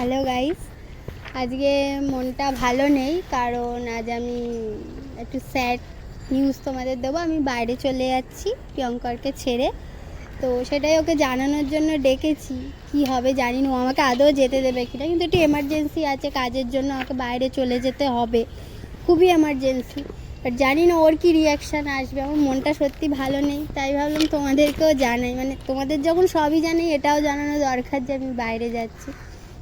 Hello guys, আজকে মনটা ভালো নেই কারণ আজ আমি একটু স্যাড নিউজ তোমাদের দেবো। আমি বাইরে চলে যাচ্ছি প্রিয়ঙ্করকে ছেড়ে, তো সেটাই ওকে জানানোর জন্য ডেকেছি। কি হবে জানি না, ও আমাকে আদৌ যেতে দেবে কিনা, কিন্তু একটু এমার্জেন্সি আছে, কাজের জন্য আমাকে বাইরে চলে যেতে হবে, খুবই এমার্জেন্সি। বাট জানি না ওর কী রিয়াকশান আসবে। আমার মনটা সত্যি ভালো নেই, তাই ভাবলাম তোমাদেরকেও জানাই, মানে তোমাদের যখন সবই জানাই এটাও জানানো দরকার যে আমি বাইরে যাচ্ছি।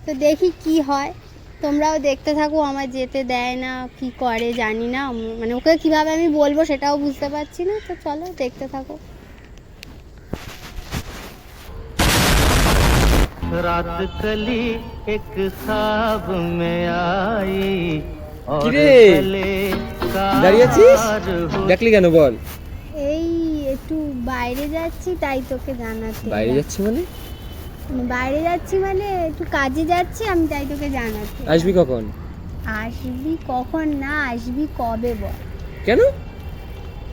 তো দেখি কি হয়, তোমরাও দেখতে থাকো। আমার যেতে দেয় না, কি করে জানি না, মানে ওকে কীভাবে আমি বলবো সেটাও বুঝতে পারছি না। তো চলো দেখতে থাকো। रात कली एक ख्वाब में आई और गले का দাঁড়িয়ে আছিস? দেখলি কেন বল? এই একটু বাইরে যাচ্ছি তাই তোকে জানাতে। বাইরে যাচ্ছি মানে? বাইরে যাচ্ছি মানে একটু কাজে যাচ্ছি আমি, তাই তোকে জানাতে। আসবি কখন? আসবি কখন না, আসবি কবে বল? কেন?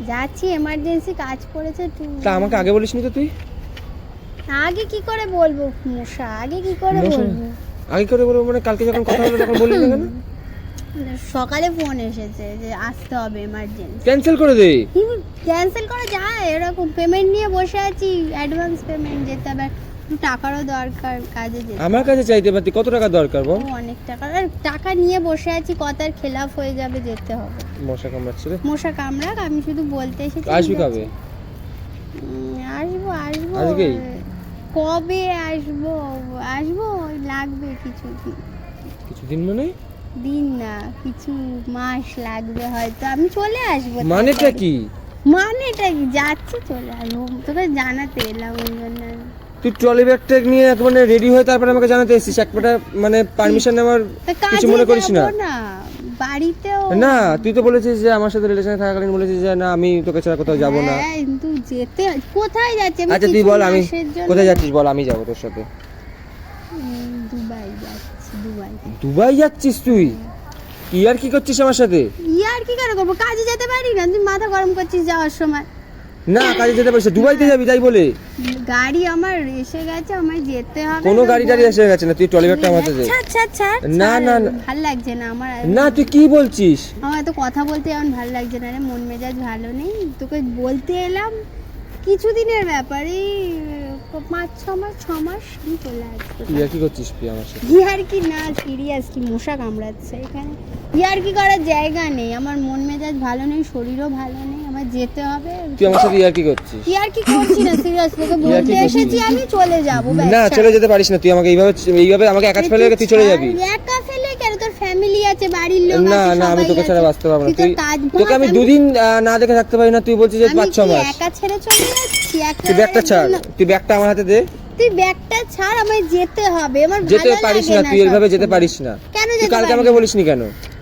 যাচ্ছি, এমার্জেন্সি কাজ পড়েছে। তুই তা আমাকে আগে বলিসনি তো তুই? আগে কি করে বলবো মশা, আগে কি করে মশা? বলবো? আগে করে বলবো মানে কালকে যখন কথা হলো তখন বললি না কেন? সকালে ফোন এসেছে যে আসতে হবে এমার্জেন্সি। ক্যান্সেল করে দে। ক্যান্সেল করে যায় এরকম? পেমেন্ট নিয়ে বসে আছি, অ্যাডভান্স পেমেন্ট যেতে হবে, একটু টাকারও দরকার, কাজে যেতে। আমার কাছে চাইতে পারতি, কত টাকা দরকার বল? অনেক টাকা, আর টাকা নিয়ে বসে আছি, কথার খেলাফ হয়ে যাবে, যেতে হবে। মশা কামড়াচ্ছে রে। মশা কামড়াক, আমি শুধু বলতে এসেছি। আসবি কবে? আসবো আসবো। আজকেই? কবে আসবো? আসবো, লাগবে কিছুদিন। কিছুদিন মানে? দিন না, কিছু মাস লাগবে হয়তো, আমি চলে আসবো। মানেটা তাড়াতাড়ি। কি? মানেটা কি, যাচ্ছি চলে আসবো, তোকে জানাতে এলাম ওই জন্য। তুই ট্রলি ব্যাগটা নিয়ে একেবারে রেডি হয়ে তারপরে আমাকে জানাতে এসেছিস, একটা মানে পারমিশন নেওয়ার তা কিছু কাজে মনে করিস না? যাবো না, বাড়িতেও না, তুই তো বলেছিস যে আমার সাথে রিলেশনে থাকাকালীন বলেছিস যে না আমি তোকে ছাড়া কোথাও যাবো না। হ্যাঁ, কিন্তু যেতে কোথায় যাচ্ছি আমি? আচ্ছা তুই কিছু বল, আমি মাসের জন্য। কোথায় যাচ্ছিস বল, আমি যাবো তোর সাথে। দুবাই যাচ্ছি, দুবাই। দুবাই যাচ্ছিস তুই? কি আর কি করছিস আমার সাথে? ইয়ার কি করে করবো, কাজে যেতে পারি না? তুই মাথা গরম করছিস যাওয়ার সময়। না কাজে যেতে পারিস না, দুবাইতে যাবি তাই বলে? গাড়ি আমার এসে গেছে, আমায় যেতে হবে। কোনো গাড়ি টাড়ি এসে গেছে না, তুই ট্রলি ব্যাগটা আমার হাতে দে। না, না, না। ভাল লাগছে না আমার। না তুই কি বলছিস? আমার এত কথা বলতে এমন ভাল লাগছে না রে, মন মেজাজ ভালো নেই। তোকে বলতে এলাম, কিছুদিনের ব্যাপারে, 5-6 মাস আমি চলে আসবো। তুই আর কি করছিস তুই আমার সাথে? ইয়ার কি না, সিরিয়াস কি, মশা কামড়াচ্ছে এখানে। ইয়ার কি করার জায়গা নেই, আমার মন মেজাজ ভালো নেই, শরীরও ভালো নেই, আমার যেতে হবে। তুই আমার সাথে আর কি করছিস? ইয়ার কি করছি না, সিরিয়াস তোকে ইয়ার বলতে কি করছিস? এসেছি, আমি চলে যাবো। না চলে যেতে পারিস না, তুই আমাকে এইভাবে আমাকে একা ফেলে রেখে তুই চলে যাবি? একা ফেলে কেন? তোর ফ্যামিলি আছে, বাড়ির লোক না আছে, না আমি সবাই তোকে আছে। ছাড়া বাঁচতে পারবো না। তুই তুই তোর কাজ তোকে আমি ভাগ, দুদিন না দেখে থাকতে পারি না, তুই বলছিস যে আমি 5-6 কি মাস। একা ছেড়ে চলে যাচ্ছি? তুই ব্যাগটা ছাড়, তুই ব্যাগটা আমার হাতে দে। তুই ব্যাগটা ছাড়, আমায় যেতে হবে, আমার যেতে ভালো পারিস লাগে না, তুই এইভাবে যেতে সবসময়। পারিস না। কেন তুই যেতে কালকে পারি আমাকে না? বলিসনি কেন?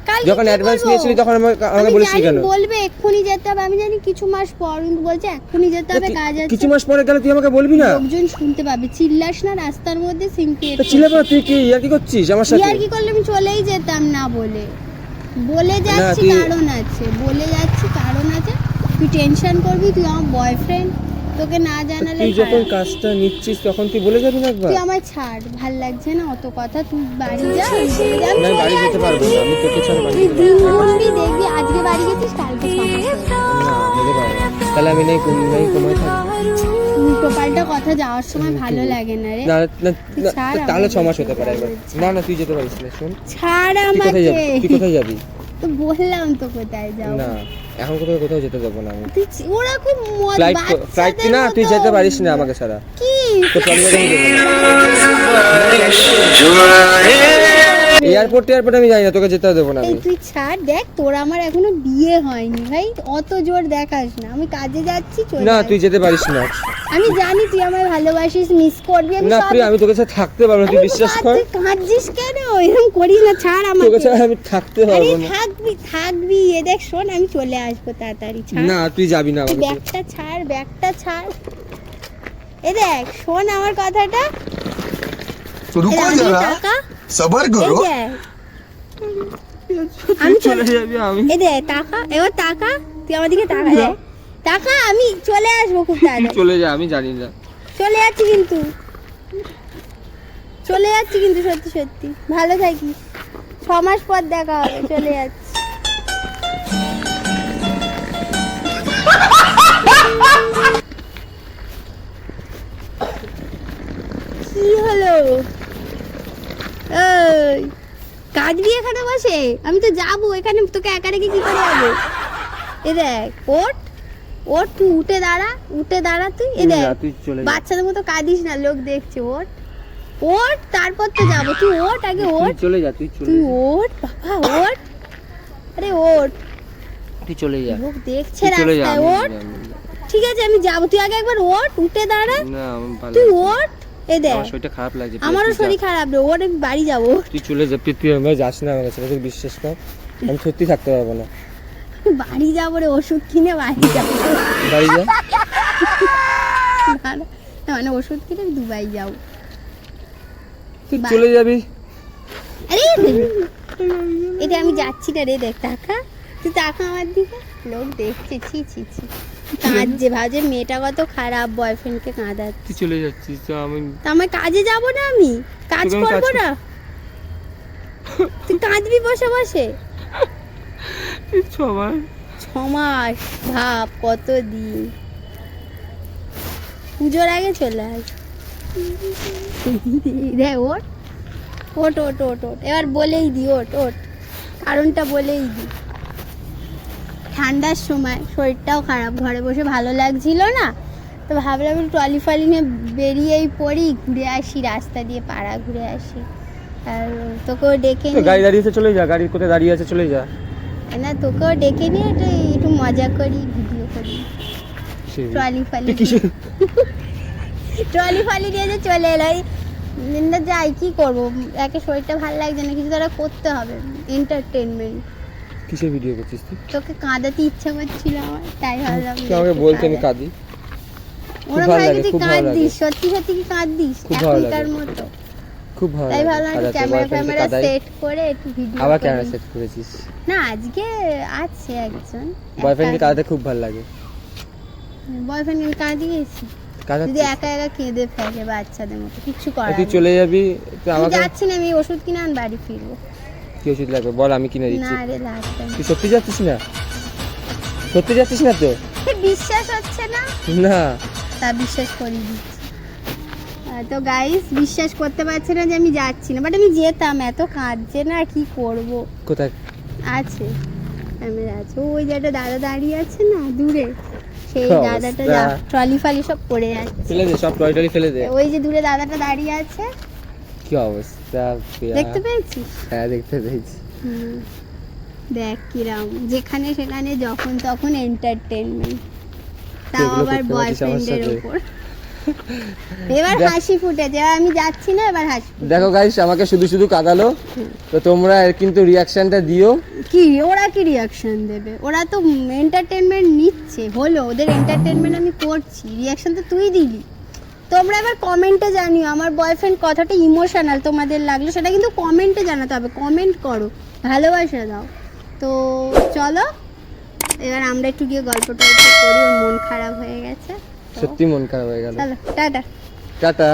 কালকে যখন কি অ্যাডভান্স বলবো? নিয়েছিলি তখন আমাকে আমি বলিসনি জানি কেন? বলবে এক্ষুনি যেতে হবে, আমি জানি কিছু মাস পর, কিন্তু বলছে এক্ষুনি যেতে হবে, কাজ আছে। কিছু মাস পরে গেলে তুই আমাকে বলবি না? লোকজন শুনতে পাবে, চিল্লাস না রাস্তার মধ্যে, সিনক্রিয়েট। তা ছিলে না, তুই কি আর কি করছিস আমার সাথে? ইয়ার কি করলে আমি চলেই যেতাম না, বলে বলে যাচ্ছি, তুই- কারণ আছে, বলে যাচ্ছি কারণ আছে। তুই টেনশন করবি, তুই আমার বয়ফ্রেন্ড, তোকে না জানালে তুই যখন খারাপ। কাজটা নিচ্ছিস তখন তুই বলে যাবি না একবার? তুই আমায় ছাড়, ভাল লাগছে না অত কথা, তুই বাড়ি যা। আমি চলে যাবো, না, বাড়ি চলে যেতে পারবো আসবো। না, আমি তোকে ছাড়া বাড়ি তুই যেতে দিন গুনবি, দেখবি আজকে বাড়ি গেছিস, কালকে 6 মাস হয়ে যাবে। পারবো না, যেতে পারবো না। তাহলে আমি নেই কমাই থাকবো। উল্টো পাল্টা কথা যাওয়ার সময় ভালো লাগে না রে। না না তুই না, ছাড় তাহলে আমাকে, 6 মাস হতে পারে একবার। না না তুই যেতে পারিস না, শোন। ছাড় তুই কোথায় যাবি? আমাকে। তুই কোথায় যাবি? তো বললাম তো কোথায় যাও। না এখন কোথাও যেতে দেবো না আমি। তুই ওরা খুব ফ্লাইট বাচ্চাদের না, তুই মতো। যেতে পারিস না আমাকে ছাড়া। কি তো ট্রলি ব্যাগে এয়ারপোর্টে আমি যাই না, তোকে যেতে দেবো না এই আমি। তুই ছাড়, দেখ তোর আমার এখনো বিয়ে হয়নি ভাই, অত জোর দেখাস না। আমি কাজে যাচ্ছি, চলে না আসবি। তুই যেতে পারিস না। আমি জানি তুই আমায় ভালোবাসিস, মিস করবি, আমি না সব। প্রিয়া, আমি তোকে ছাড়া থাকতে পারবো না, তুই বিশ্বাস কর। তুই কাঁদছিস কেন? এরকম করিস না, ছাড় তোকে আমাকে। ছাড়া আমি থাকতে আরে পারবো না। থাকবি, এ দেখ শোন, আমি চলে আসবো তাড়াতাড়ি, ছাড়। না তুই যাবি না তুই আমাকে। ব্যাগটা ছাড়, ব্যাগটা ছাড়। এ দেখ শোন আমার কথাটা। तो रुको এই দেখ, जरा টাকা, सबर এই करो দেখ। আমি চলে যাবি আমি। এই দে টাকা, এবার টাকা, তুই আমার দিকে টাকা দে। টাকা, আমি চলে আসবো খুব তুই তাড়াতাড়ি। চলে যা, আমি জানি না। চলে যাচ্ছি কিন্তু। চলে যাচ্ছি কিন্তু সত্যি সত্যি, ভালো থাকিস। 6 মাস পর দেখা হবে, চলে যাচ্ছি। কি হলো? এই কাঁদবি এখানে বসে? আমি তো যাবো, এখানে তোকে একা রেখে কি করে যাবো? এ দেখ, ওঠ ওঠ, তুই উঠে দাঁড়া তুই। এ দেখ, তুই চলে যা। বাচ্চাদের মতো কাঁদিস না, লোক দেখছে। ওঠ ওঠ, তারপর তো যাবো। তুই ওঠ আগে, তুই ওঠ। চলে যা, তুই চলে তুই যা, ওঠ বাবা, ওঠ। আরে ওঠ, তুই চলে যা, লোক দেখছে তুই চলে যা। রাস্তায়। ওঠ, ঠিক আছে আমি যাবো, তুই আগে একবার ওঠ, উঠে দাঁড়া। না আমার ভালো তুই লাগছে না। ওঠ। এ দেখ, আমার শরীরটা খারাপ লাগছে। আমারও তুই যা। শরীর খারাপ রে, ওঠ, আমি বাড়ি যাবো। তুই চলে যা, তুই আমার যাস না, আমার কাছে তুই বিশ্বাস কর, আমি সত্যি থাকতে পারবো না। বাড়ি যাবো রে, ওষুধ কিনে বাড়ি যাবো। বাড়ি যা। না, না, মানে ওষুধ কিনে আমি দুবাই যাবো। তুই চলে যাবি। আরে এটা আমি যাচ্ছি না রে, দেখ টাকা, তুই টাকা আমার দিকে, লোক দেখছে। ছি ছি ছি, কাঁদছে, ভাবছে মেয়েটা কত খারাপ, বয়ফ্রেন্ডকে কাঁদাচ্ছে। তুই চলে যাচ্ছিস তো আমি তা আমার কাজে যাব না, আমি কাজ তোকে আমি কাজ করবো না? তুই কাঁদবি বসে বসে? সবার 6 মাস, ভাব কত দিন। পুজোর আগে চলে আস। রে ওঠ ওঠ ওঠ ওঠ ওঠ, এবার বলেই দি, ওঠ ওঠ, কারণটা বলেই দি। ঠান্ডার সময় শরীরটাও খারাপ, ঘরে বসে ভালো লাগছিল না, তো ভাবলাম একটু ট্রলি ফলি নিয়ে বেরিয়েই পড়ি, ঘুরে আসি, রাস্তা দিয়ে পাড়া ঘুরে আসি। আর তোকেও ডেকে তো নিয়ে, গাড়ি দাঁড়িয়েছে, চলে যা, গাড়ি কোথায় দাঁড়িয়ে আছে, চলে যা। না তোকেও ডেকে নিয়ে একটু মজা করি, ভিডিও করি। ট্রলি ফালি তুই কিসে ট্রলি ফালি নিয়ে যে চলে এলো, না যাই কি করবো, একে শরীরটা ভালো লাগছে না, কিছু তারা করতে হবে, এন্টারটেনমেন্ট। কিসে ভিডিও করছিস তুই? তোকে কাঁদাতে ইচ্ছা করছিল আমার, তাই ভাবলাম তুই আমাকে একটু বলতে আমি কাঁদাই। কাঁদি। ওরা ভালো ভাই লাগে, তুই খুব ভালো কাঁদদিস, লাগে। সত্যি সত্যি কি কাঁদদিস খুব ভালো এখনকার লাগে। মতো? খুব ভালো তাই লাগে। ভাবলাম একটু কাঁদাতে, ক্যামেরা boyfriend কে ফ্যামেরা কাঁদাই। সেট করে একটু ভিডিও আবার করি। ক্যামেরা সেট করেছিস? না আজকে আছে একজন বয়ফ্রেন্ডকে কাঁদাতে খুব ভালো লাগে। বয়ফ্রেন্ড কাঁদিয়েছি, যদি কাঁদাচ্ছিস? একা একা কেঁদে ফেলে বাচ্চাদের মতো, কিচ্ছু করার তুই নেই। চলে যাবি, তুই আমি আমাকে যাচ্ছি না, আমি ওষুধ কিনে আন বাড়ি ফিরবো। কি ওষুধ লাগবে বল, আমি কিনে দিচ্ছি। না রে লাগবে না। তুই সত্যি যাচ্ছিস না? সত্যি যাচ্ছিস না তো? বিশ্বাস হচ্ছে না? না তা বিশ্বাস করিয়ে দিচ্ছি। তো গাইস বিশ্বাস করতে পারছে না যে আমি যাচ্ছি না, বাট আমি যেতাম, এত কাঁদছে না, কি করব। কোথায়? আছে ক্যামেরা আছে, ওই যে একটা দাদা দাঁড়িয়ে আছে না দূরে, সেই কি দাদাটা অবস্থা। ট্রলি ফালি সব পড়ে যাচ্ছে। ফেলে দে সব, টয়টলি ফেলে দে। ওই যে দূরে দাদাটা দাঁড়িয়ে আছে, কি অবস্থা দেখতে পেয়েছিস? হ্যাঁ দেখতে পেয়েছি। হুম। দেখ কিরাম, যেখানে সেখানে যখন তখন এন্টারটেনমেন্ট, তাও এগুলো আবার করতে পারছিস আমার বয়ফ্রেন্ডের সাথে? উপর। এবার দেখ- হাসি ফুটেছে, আমি যাচ্ছি না, এবার হাসি ফুটেছে। দেখো গাইস, আমাকে শুধু শুধু কাঁদালো, তো তোমরা এর কিন্তু রিয়াকশনটা দিও। কি ওরা কি রিয়াকশন দেবে? ওরা তো এন্টারটেনমেন্ট নিচ্ছে, হলো ওদের এন্টারটেনমেন্ট, আমি করছি, রিয়াকশন তো তুই দিলি। তোমরা এবার কমেন্টে জানিও আমার বয়ফ্রেন্ড কথাটা ইমোশনাল তোমাদের লাগলো, সেটা কিন্তু কমেন্টে জানাতে হবে, কমেন্ট করো, ভালোবাসা দাও। তো চলো এবার আমরা একটু গিয়ে গল্প টল্প করি, ওর মন খারাপ হয়ে গেছে তো। সত্যি মন খারাপ হয়ে গেল। চলো টাটা। টাটা।